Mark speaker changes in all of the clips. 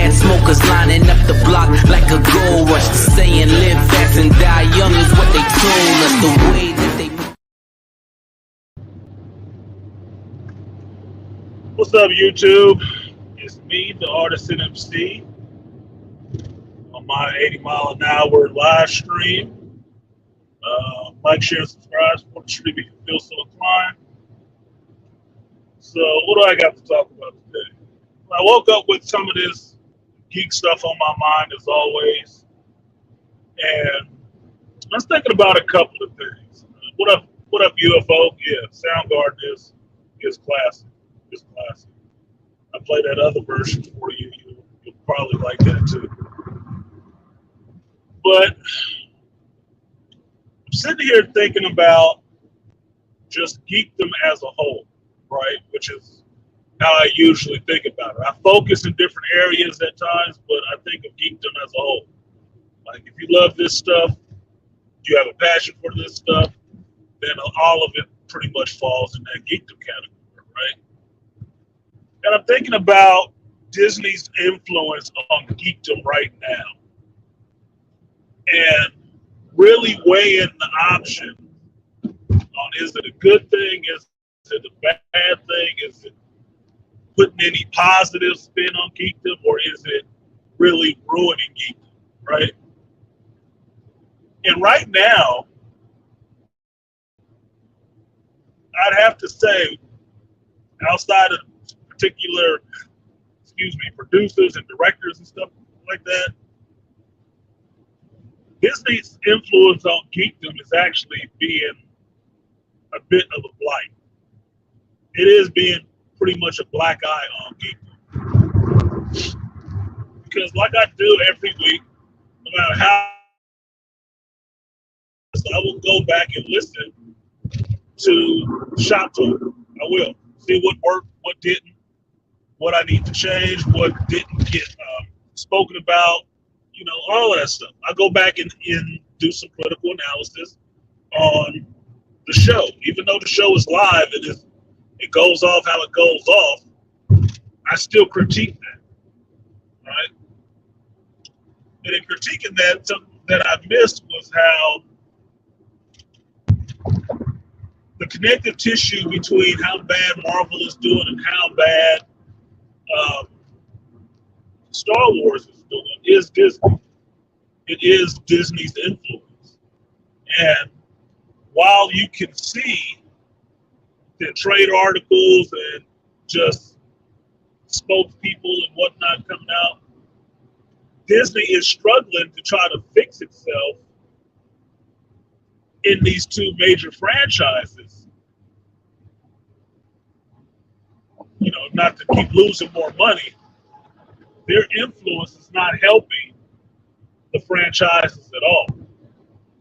Speaker 1: bad smokers lining up the block like a gold rush. Saying live fast and die young is what they told us. The way that they...
Speaker 2: What's up, YouTube? It's me, the Artisan MC, on my 80-mile-an-hour live stream. Like, share, subscribe, support the stream if you feel so inclined. So, what do I got to talk about today? I woke up with some of this geek stuff on my mind, as always, and I was thinking about a couple of things. What up, UFO? Yeah, Soundgarden is classic. It's classic. I play that other version for you. You'll probably like that too. But I'm sitting here thinking about just geekdom as a whole, right? Which is how I usually think about it. I focus in different areas at times, but I think of geekdom as a whole. Like, if you love this stuff, you have a passion for this stuff, then all of it pretty much falls in that geekdom category, right? And I'm thinking about Disney's influence on geekdom right now, and really weighing the option on, is it a good thing, is it a bad thing, is it putting any positive spin on geekdom, or is it really ruining geekdom, right? And right now, I'd have to say, outside of particular, producers and directors and stuff like that, Disney's influence on geekdom is actually being a bit of a blight. It is being pretty much a black eye on geekdom. Because like I do every week, no matter how, I will go back and listen to Shop Talk. I will see what worked, what didn't, what I need to change, what didn't get spoken about, all of that stuff. I go back and do some critical analysis on the show. Even though the show is live and it goes off how it goes off, I still critique that, right? And in critiquing that, something that I missed was how the connective tissue between how bad Marvel is doing and how bad Star Wars is doing is Disney. It is Disney's influence. And while you can see the trade articles and just spokespeople and whatnot coming out, Disney is struggling to try to fix itself in these two major franchises. Not to keep losing more money. Their influence is not helping the franchises at all. In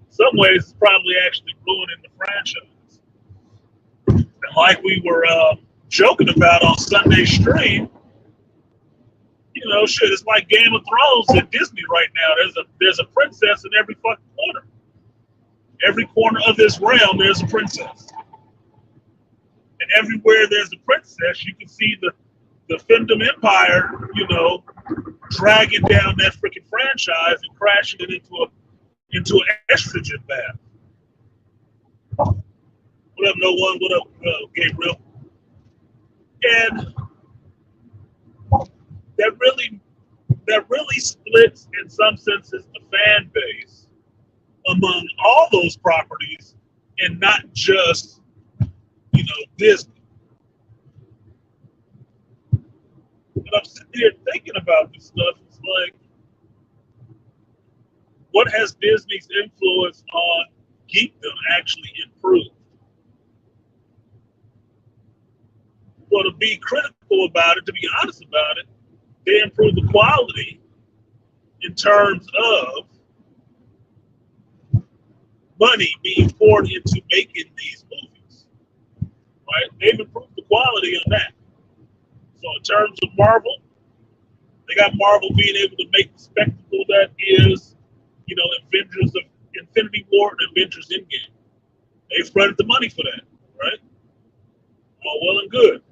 Speaker 2: some ways, it's probably actually ruining the franchise. And like we were joking about on Sunday stream, it's like Game of Thrones at Disney right now. There's a princess in every fucking corner. Every corner of this realm, there's a princess. And everywhere there's a princess, you can see the Fempire, dragging down that freaking franchise and crashing it into an estrogen bath. What up, No One? What up, Gabriel? And that really splits, in some senses, the fan base among all those properties, and not just Disney. And I'm sitting here thinking about this stuff. It's like, what has Disney's influence on geekdom actually improved? Well, to be critical about it, to be honest about it, they improved the quality in terms of money being poured into making these movies, right? They've improved the quality on that. So in terms of Marvel, they got Marvel being able to make the spectacle that is, Avengers of Infinity War and Avengers Endgame. They fronted the money for that, right? All well and good.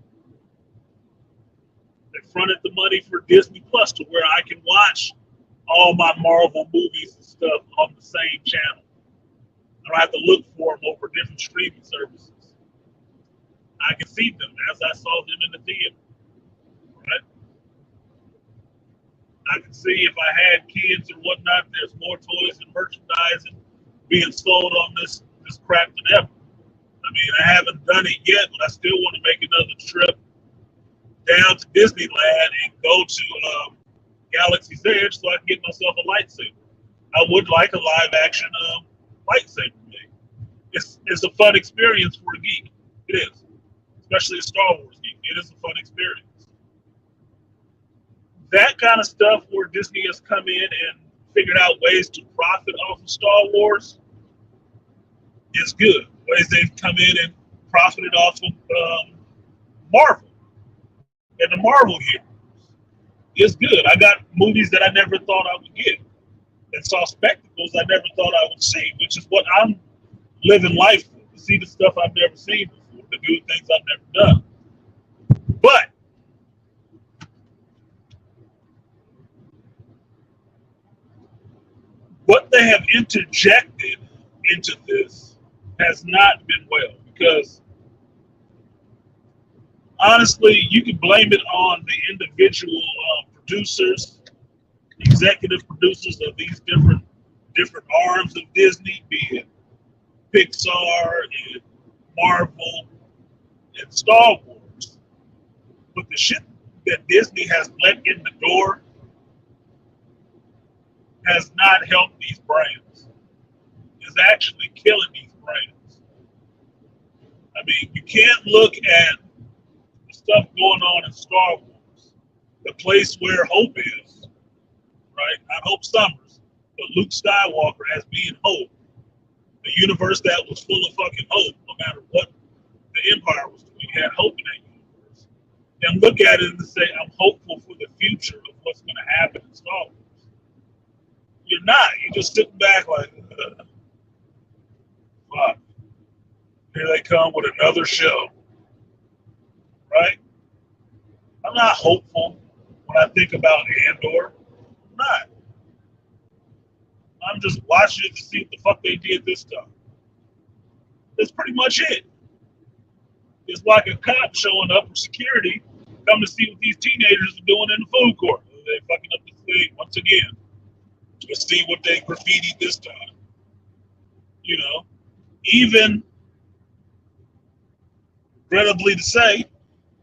Speaker 2: They fronted the money for Disney Plus to where I can watch all my Marvel movies and stuff on the same channel. I don't have to look for them over different streaming services. I can see them as I saw them in the theater. Right? I can see if I had kids and whatnot, there's more toys and merchandising being sold on this crap than ever. I mean, I haven't done it yet, but I still want to make another trip down to Disneyland and go to Galaxy's Edge so I can get myself a lightsaber. I would like a live action lightsaber made. It's a fun experience for a geek. It is. Especially a Star Wars geek. It is a fun experience. That kind of stuff where Disney has come in and figured out ways to profit off of Star Wars is good. Ways they've come in and profited off of Marvel. And the Marvel here is good. I got movies that I never thought I would get and saw spectacles I never thought I would see, which is what I'm living life for, to see the stuff I've never seen before, to do things I've never done. But what they have interjected into this has not been well, because honestly, you can blame it on the individual producers, executive producers of these different arms of Disney, be it Pixar and Marvel and Star Wars. But the shit that Disney has let in the door has not helped these brands. It's actually killing these brands. I mean, you can't look at the stuff going on in Star Wars, the place where Hope is, right? Not Hope Summers, but Luke Skywalker as being Hope. The universe that was full of fucking hope, no matter what the Empire was doing. You had hope in that universe. And look at it and say, I'm hopeful for the future of what's going to happen in Star Wars. You're not. You're just sitting back like, fuck. Here they come with another show. Right? I'm not hopeful when I think about Andor. I'm not. I'm just watching it to see what the fuck they did this time. That's pretty much it. It's like a cop showing up for security, come to see what these teenagers are doing in the food court. They're fucking up the thing once again. To see what they graffitied this time. You know, even, regrettably to say,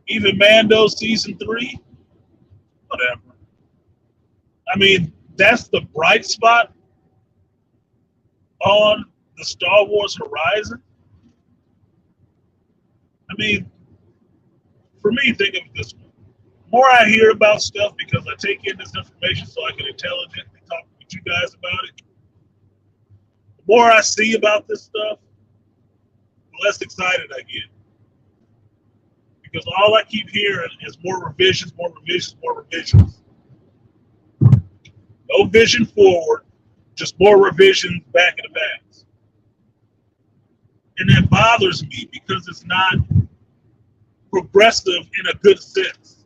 Speaker 2: even Mando season 3, whatever. I mean, that's the bright spot on the Star Wars horizon. I mean, for me, think of it this way. The more I hear about stuff, because I take in this information so I can intelligently talk with you guys about it, the more I see about this stuff, the less excited I get. Because all I keep hearing is more revisions, more revisions, more revisions. No vision forward, just more revisions back in the past. And that bothers me because it's not progressive in a good sense.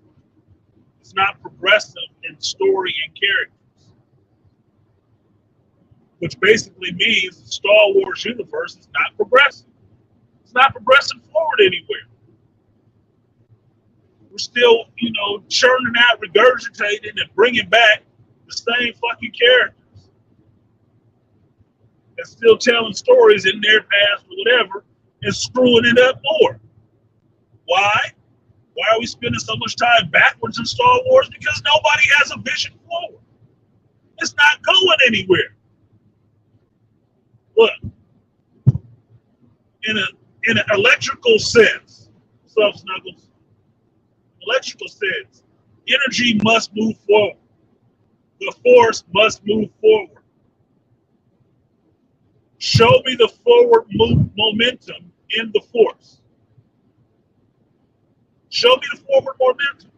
Speaker 2: It's not progressive in story and characters. Which basically means the Star Wars universe is not progressive. It's not progressing forward anywhere. We're still, churning out, regurgitating, and bringing back the same fucking characters. And still telling stories in their past or whatever, and screwing it up more. Why? Why are we spending so much time backwards in Star Wars? Because nobody has a vision forward. It's not going anywhere. Look, in an electrical sense, what's up, Snuggles? Electrical sense, energy must move forward. The force must move forward. Show me the forward momentum in the force. Show me the forward momentum.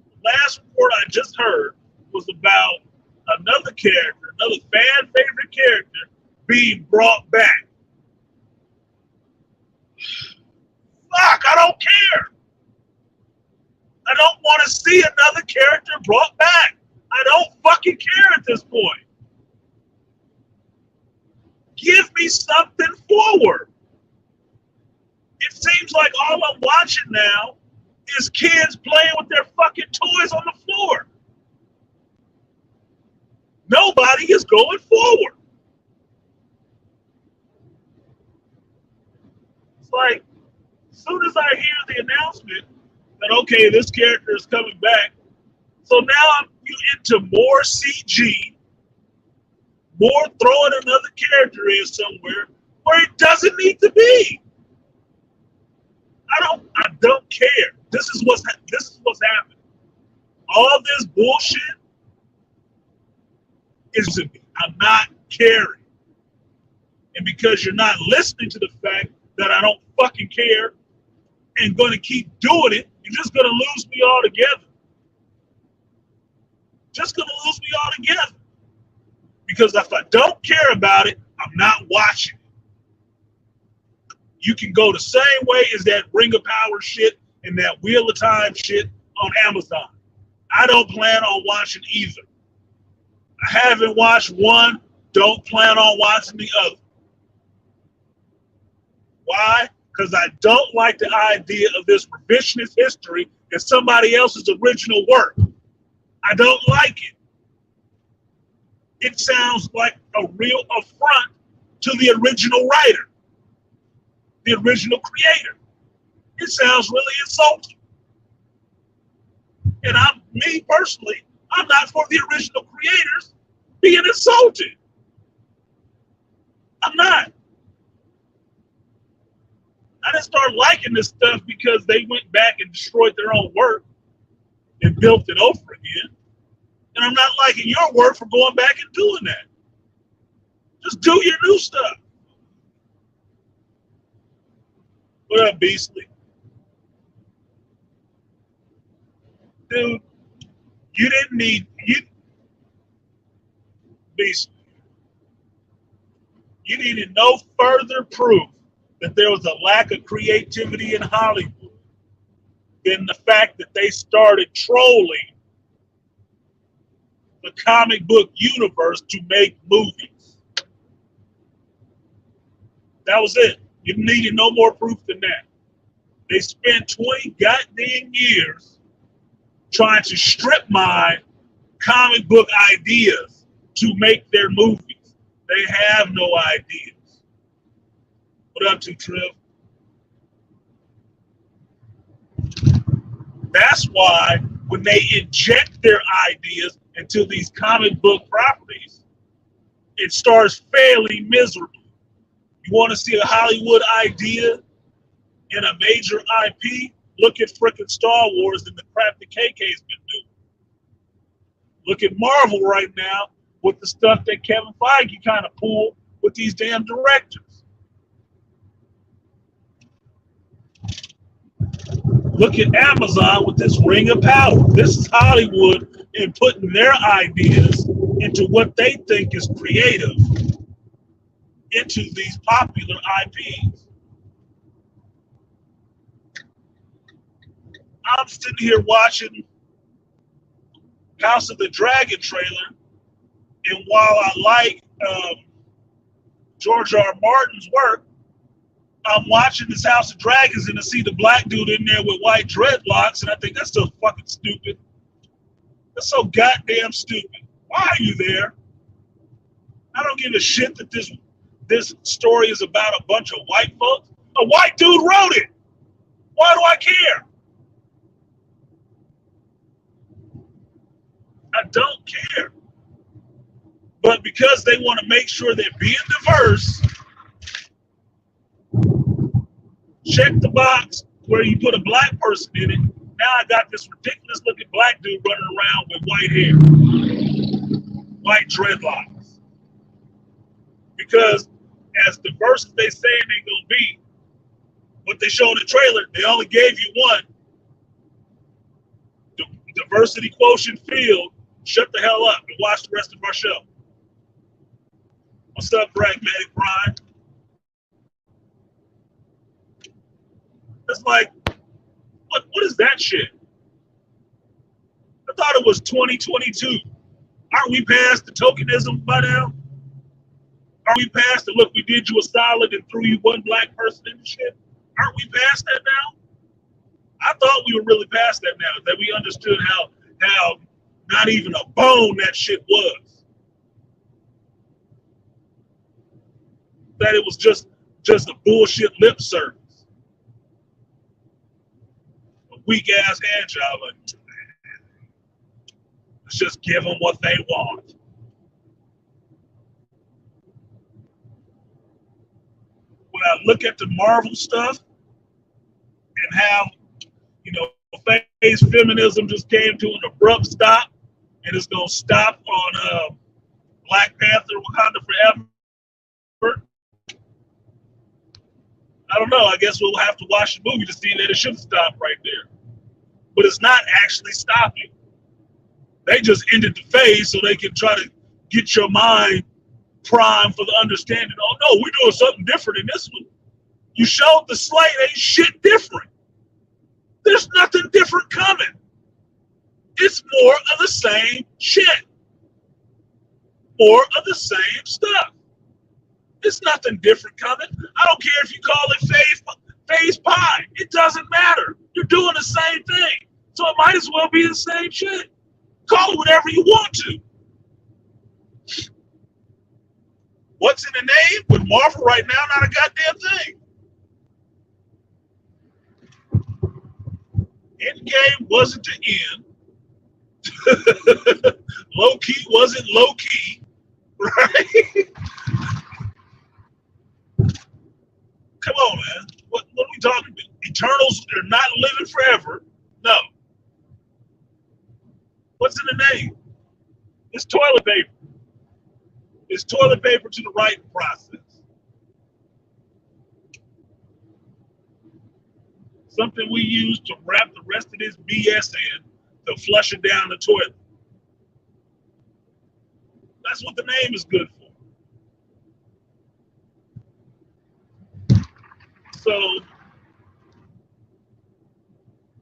Speaker 2: The last report I just heard was about another character, another fan favorite character being brought back. Fuck, I don't care. I don't want to see another character brought back. I don't fucking care at this point. Give me something forward. It seems like all I'm watching now is kids playing with their fucking toys on the floor. Nobody is going forward. It's like, as soon as I hear the announcement that, okay, this character is coming back, so now you into more CG, more throwing another character in somewhere where it doesn't need to be. I don't care. This is what's happening. All this bullshit is to me. I'm not caring. And because you're not listening to the fact that I don't fucking care and going to keep doing it, you're just going to lose me altogether. Just going to lose me altogether. Because if I don't care about it, I'm not watching it. You can go the same way as that Ring of Power shit and that Wheel of Time shit on Amazon. I don't plan on watching either. I haven't watched one, don't plan on watching the other. Why? Because I don't like the idea of this revisionist history in somebody else's original work. I don't like it. It sounds like a real affront to the original writer, the original creator. It sounds really insulting. And me personally, I'm not for the original creators being insulted. I'm not. I didn't start liking this stuff because they went back and destroyed their own work and built it over again. And I'm not liking your work for going back and doing that. Just do your new stuff. What up, Beastly? Dude, you didn't need Beastly. You needed no further proof that there was a lack of creativity in Hollywood than the fact that they started trolling the comic book universe to make movies. That was it. You needed no more proof than that. They spent 20 goddamn years trying to strip mine comic book ideas to make their movies. They have no ideas. What up to Triv? That's why when they inject their ideas into these comic book properties, it starts failing miserably. You want to see a Hollywood idea in a major IP? Look at frickin' Star Wars and the crap the KK's been doing. Look at Marvel right now with the stuff that Kevin Feige kind of pulled with these damn directors. Look at Amazon with this Ring of Power. This is Hollywood and putting their ideas into what they think is creative into these popular IPs. I'm sitting here watching House of the Dragon trailer, and while I like George R. Martin's work, I'm watching this House of Dragons and I see the black dude in there with white dreadlocks, and I think that's so fucking stupid. That's so goddamn stupid. Why are you there? I don't give a shit that this story is about a bunch of white folks. A white dude wrote it. Why do I care? I don't care. But because they want to make sure they're being diverse, check the box where you put a black person in it. Now I got this ridiculous looking black dude running around with white hair, white dreadlocks. Because as diverse as they say they're going to be, what they show in the trailer, they only gave you one. The diversity quotient field. Shut the hell up and watch the rest of our show. What's up, Pragmatic Brian? It's like, what is that shit? I thought it was 2022. Aren't we past the tokenism by now? Are we past the look, we did you a solid and threw you one black person in the shit? Aren't we past that now? I thought we were really past that now, that we understood how not even a bone that shit was. That it was just a bullshit lip service. A weak ass hand job. Like, let's just give them what they want. When I look at the Marvel stuff and how, phase feminism just came to an abrupt stop, and it's gonna stop on Black Panther, Wakanda Forever. I don't know. I guess we'll have to watch the movie to see that it should stop right there. But it's not actually stopping. They just ended the phase so they can try to get your mind primed for the understanding. Oh no, we're doing something different in this one. You showed the slate, ain't shit different. There's nothing different coming. It's more of the same shit. More of the same stuff. There's nothing different coming. I don't care if you call it phase pie. It doesn't matter. You're doing the same thing. So it might as well be the same shit. Call it whatever you want to. What's in the name? With Marvel right now, not a goddamn thing. Endgame wasn't the end. Low key wasn't low key, right? Come on, man. What are we talking about? Eternals are not living forever. No. What's in the name? It's toilet paper. It's toilet paper to the writing process. Something we use to wrap the rest of this BS in to flush it down the toilet. That's what the name is good for. So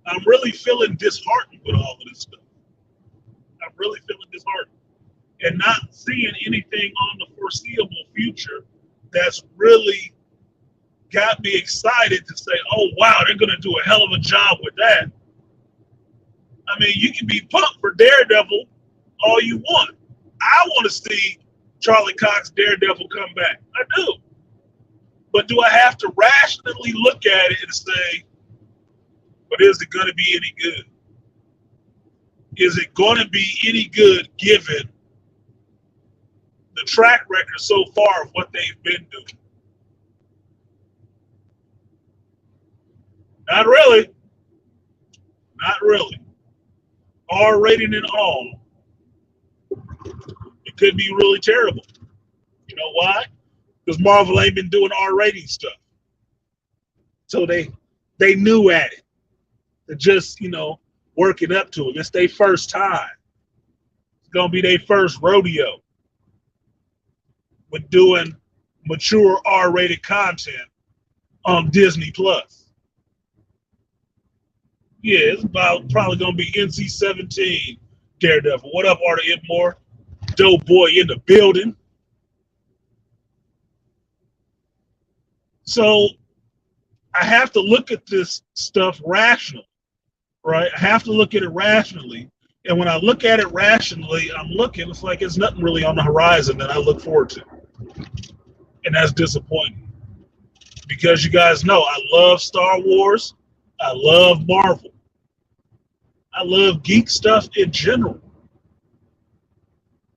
Speaker 2: I'm really feeling disheartened with all of this stuff. I'm really feeling disheartened and not seeing anything on the foreseeable future that's really got me excited to say, oh, wow, they're going to do a hell of a job with that. I mean, you can be pumped for Daredevil all you want. I want to see Charlie Cox Daredevil come back. I do. But do I have to rationally look at it and say, but is it going to be any good? Is it going to be any good given the track record so far of what they've been doing? Not really. Not really. R rating and all. It could be really terrible. You know why? Because Marvel ain't been doing R rating stuff. So they knew at it. They're just, working up to it. It's their first time. It's gonna be their first rodeo with doing mature R-rated content on Disney Plus. Yeah, it's probably gonna be NC-17 Daredevil. What up, Arthur Idmore? Dope boy in the building. So I have to look at this stuff rationally, right? I have to look at it rationally. And when I look at it rationally, it's like there's nothing really on the horizon that I look forward to. And that's disappointing. Because you guys know, I love Star Wars. I love Marvel. I love geek stuff in general.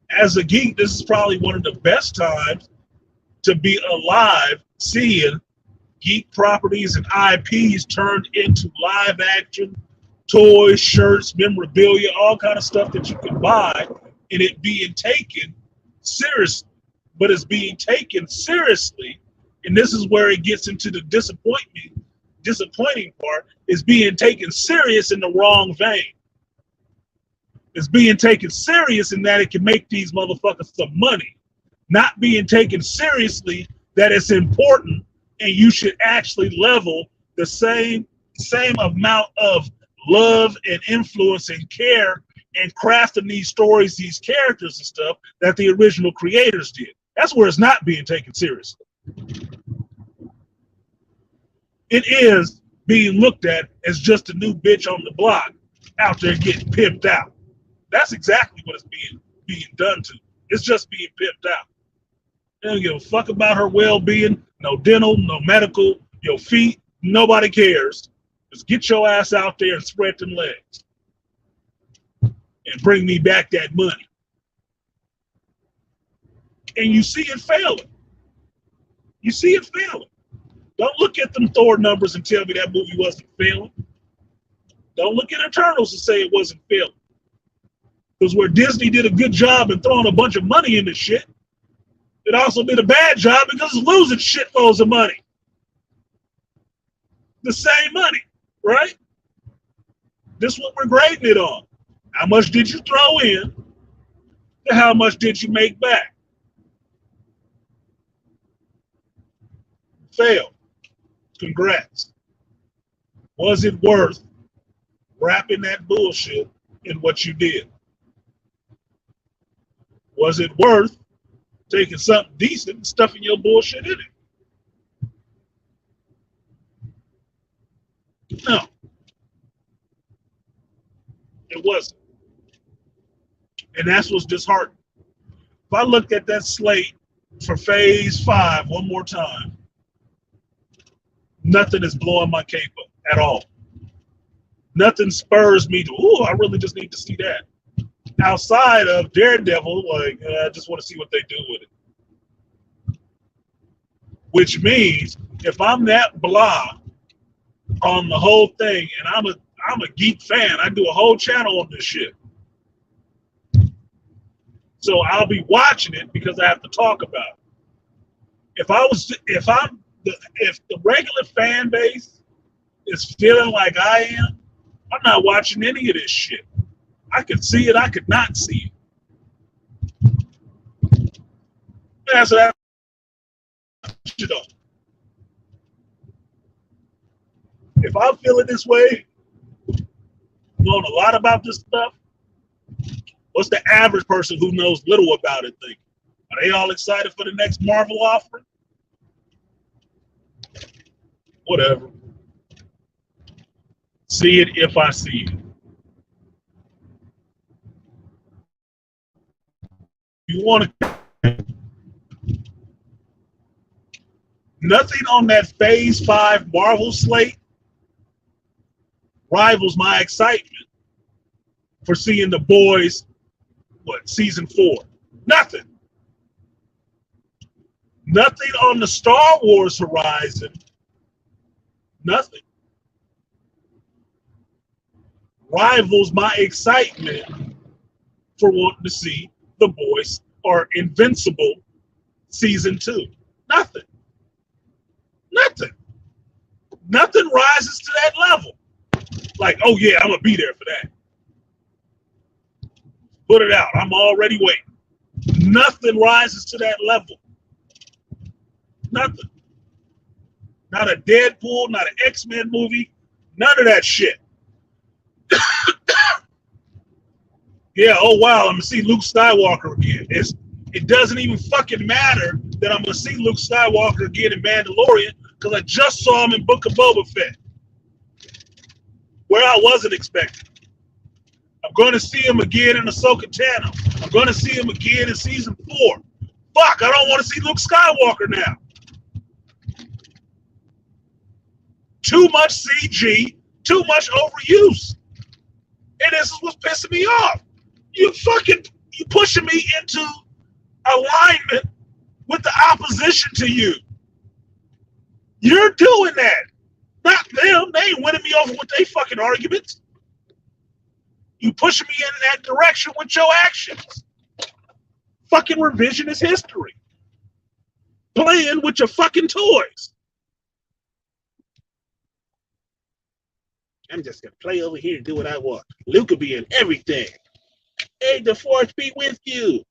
Speaker 2: As a geek, this is probably one of the best times to be alive seeing geek properties and IPs turned into live action, toys, shirts, memorabilia, all kind of stuff that you can buy, and it being taken seriously. But it's being taken seriously, and this is where it gets into the disappointing part, is being taken serious in the wrong vein. It's being taken serious in that it can make these motherfuckers some money, not being taken seriously that it's important and you should actually level the same amount of love and influence and care and crafting these stories, these characters and stuff that the original creators did. That's where it's not being taken seriously. It is being looked at as just a new bitch on the block out there getting pimped out. That's exactly what it's being done to. It's just being pimped out. They don't give a fuck about her well-being, no dental, no medical, your feet, nobody cares. Just get your ass out there and spread them legs and bring me back that money. And you see it failing. You see it failing. Don't look at them Thor numbers and tell me that movie wasn't failing. Don't look at Eternals and say it wasn't failing. Because where Disney did a good job in throwing a bunch of money into shit, it also did a bad job because it's losing shitloads of money. The same money, right? This is what we're grading it on. How much did you throw in and how much did you make back? Failed. Congrats. Was it worth wrapping that bullshit in what you did? Was it worth taking something decent and stuffing your bullshit in it? No. It wasn't. And that's what's disheartening. If I looked at that slate for phase 5 one more time, nothing is blowing my cape up at all. Nothing spurs me to, ooh, I really just need to see that. Outside of Daredevil, like, I just want to see what they do with it. Which means if I'm that blah on the whole thing, and I'm a geek fan, I do a whole channel on this shit. So I'll be watching it because I have to talk about it. If the regular fan base is feeling like I am, I'm not watching any of this shit. I could see it, I could not see it. That's what you know. If I'm feeling this way, knowing a lot about this stuff, what's the average person who knows little about it think? Are they all excited for the next Marvel offering? Whatever. See it if I see it. You want to. Nothing on that phase 5 Marvel slate rivals my excitement for seeing The Boys, season 4. Nothing. Nothing on the Star Wars horizon. Nothing rivals my excitement for wanting to see The Boys or Invincible season 2. Nothing. Nothing. Nothing rises to that level. Like, oh yeah, I'm gonna be there for that. Put it out. I'm already waiting. Nothing rises to that level. Nothing. Not a Deadpool, not an X-Men movie, none of that shit. Yeah, oh wow, I'm gonna see Luke Skywalker again. It doesn't even fucking matter that I'm gonna see Luke Skywalker again in Mandalorian because I just saw him in Book of Boba Fett, where I wasn't expecting. I'm going to see him again in Ahsoka Tano. I'm going to see him again in season 4. Fuck, I don't want to see Luke Skywalker now. Too much CG, too much overuse. And this is what's pissing me off. You pushing me into alignment with the opposition to you. You're doing that. Not them. They ain't winning me over with their fucking arguments. You pushing me in that direction with your actions. Fucking revisionist history. Playing with your fucking toys. I'm just gonna play over here and do what I want. Luke will be in everything. Hey, the force be with you.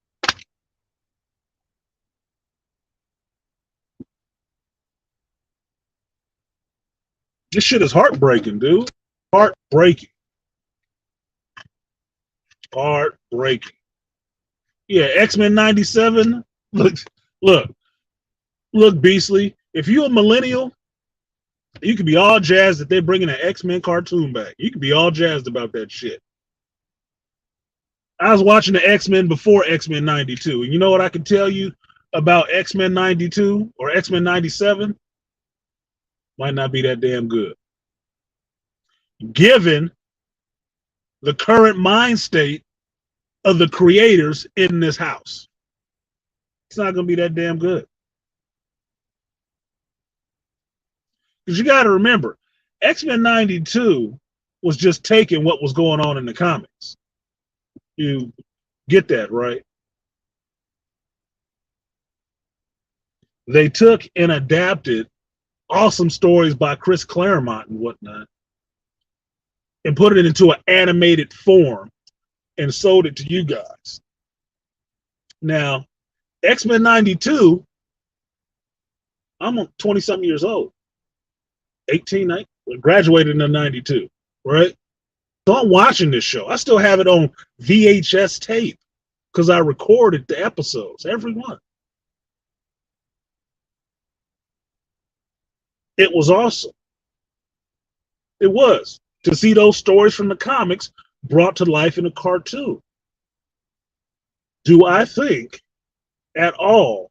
Speaker 2: This shit is heartbreaking, dude. Heartbreaking. Heartbreaking. Yeah, X-Men 97. Look, look, look, Beastly. If you're a millennial, you could be all jazzed that they're bringing an X-Men cartoon back. You could be all jazzed about that shit. I was watching the X-Men before X-Men 92. And you know what I can tell you about X-Men 92 or X-Men 97? Might not be that damn good. Given the current mind state of the creators in this house. It's not going to be that damn good. Because you got to remember, X-Men 92 was just taking what was going on in the comics. You get that, right? They took and adapted awesome stories by Chris Claremont and whatnot and put it into an animated form and sold it to you guys. Now, X-Men 92, I'm 20 something years old, 18, 19, graduated in 92, right? So I'm watching this show. I still have it on VHS tape because I recorded the episodes, every one. It was awesome. It was to see those stories from the comics brought to life in a cartoon. Do I think at all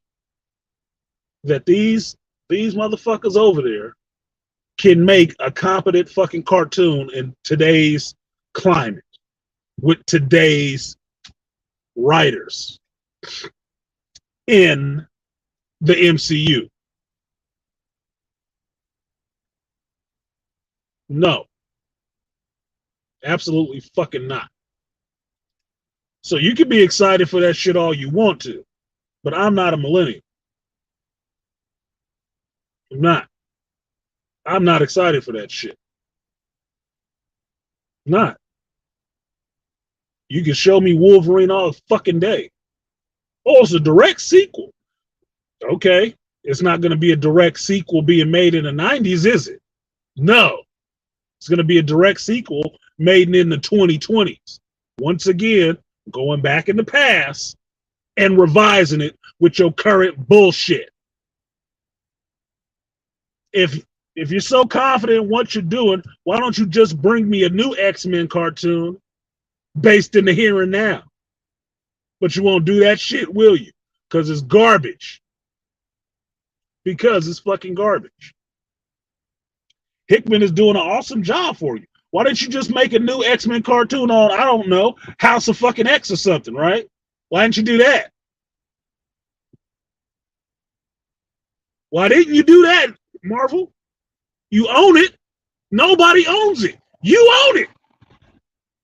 Speaker 2: that these motherfuckers over there can make a competent fucking cartoon in today's climate with today's writers in the MCU? No, absolutely fucking not. So you can be excited for that shit all you want to, but I'm not a millennial. I'm not. I'm not excited for that shit. I'm not. You can show me Wolverine all fucking day. Oh, it's a direct sequel. Okay. It's not going to be a direct sequel being made in the 90s, is it? No. It's going to be a direct sequel made in the 2020s. Once again, going back in the past and revising it with your current bullshit. If you're so confident in what you're doing, why don't you just bring me a new X-Men cartoon based in the here and now? But you won't do that shit, will you? Because it's garbage. Because it's fucking garbage. Hickman is doing an awesome job for you. Why didn't you just make a new X-Men cartoon on, I don't know, House of fucking X or something, right? Why didn't you do that? Why didn't you do that, Marvel? You own it. Nobody owns it. You own it.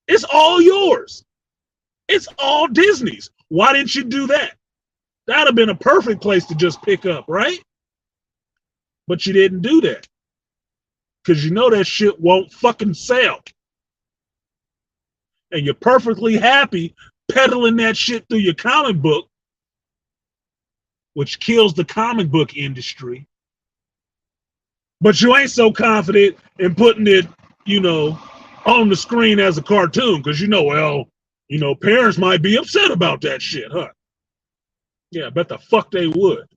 Speaker 2: It's all yours. It's all Disney's. Why didn't you do that? That'd have been a perfect place to just pick up, right? But you didn't do that. Because you know that shit won't fucking sell. And you're perfectly happy peddling that shit through your comic book, which kills the comic book industry. But you ain't so confident in putting it, on the screen as a cartoon because parents might be upset about that shit, huh? Yeah, bet the fuck they would.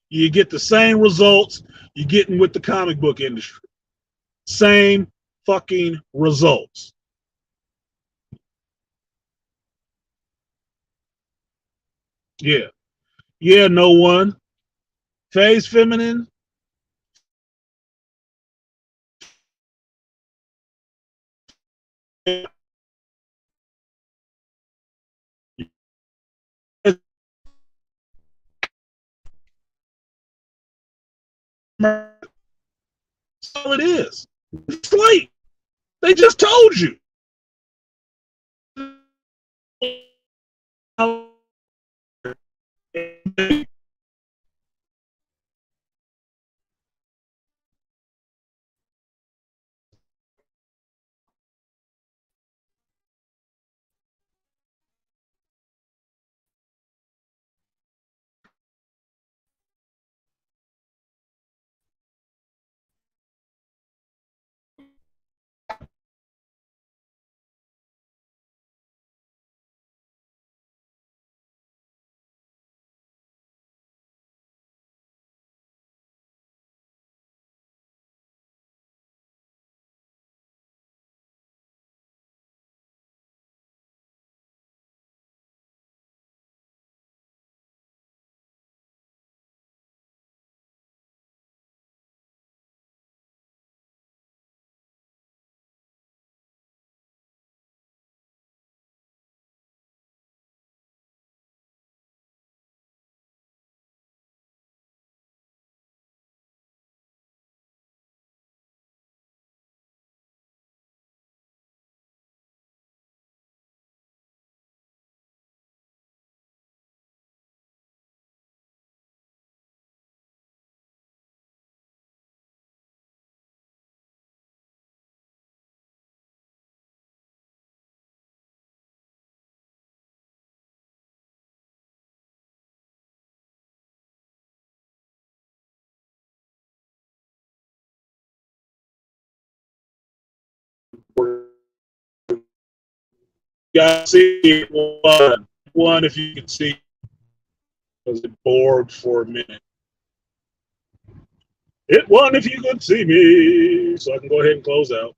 Speaker 2: You get the same results you're getting with the comic book industry. Same fucking results. Yeah. Yeah, no one. Phase feminine. That's all it is. It's late. They just told you. Got to see one if you can see. Was it bored for a minute? Hit one if you could see me, so I can go ahead and close out.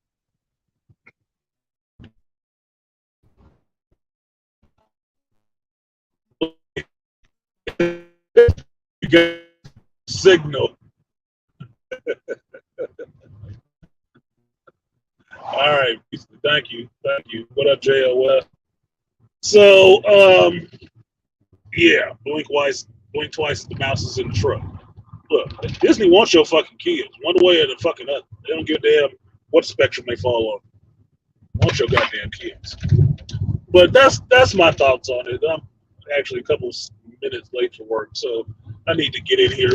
Speaker 2: You got signal. All right, thank you. What up, JOF? So, yeah, blink twice. The mouse is in the truck. Look, Disney wants your fucking kids, one way or the fucking other. They don't give a damn what spectrum they fall on. Want your goddamn kids. But that's my thoughts on it. I'm actually a couple minutes late for work, so I need to get in here.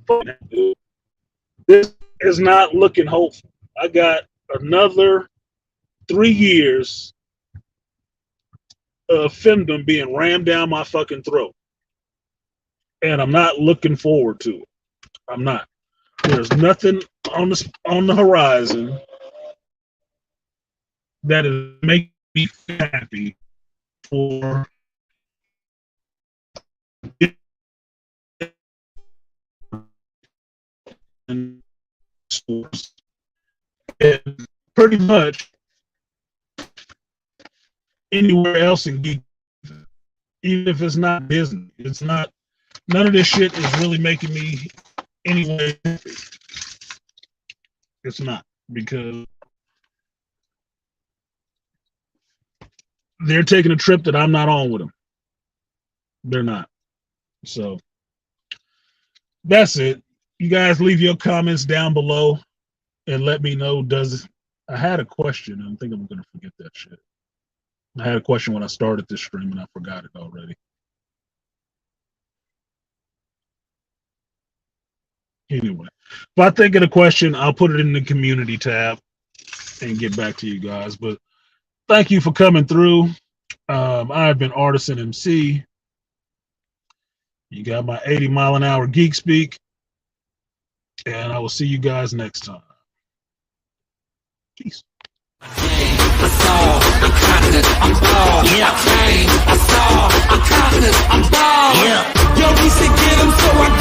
Speaker 2: But this is not looking hopeful. I got another 3 years of femdom being rammed down my fucking throat. And I'm not looking forward to it. I'm not. There's nothing on the horizon that is making me happy for sports. And pretty much anywhere else in geek, even if it's not Disney, it's not. None of this shit is really making me anyway happy. It's not, because they're taking a trip that I'm not on with them. They're not. So that's it. You guys leave your comments down below and let me know. I had a question. I think I'm going to forget that shit. I had a question when I started this stream and I forgot it already. Anyway, if I think of a question, I'll put it in the community tab and get back to you guys. But thank you for coming through. I've been Artisan MC. You got my 80-mile-an-hour geek speak. And I will see you guys next time. Peace.
Speaker 1: Yo, we should get him, so I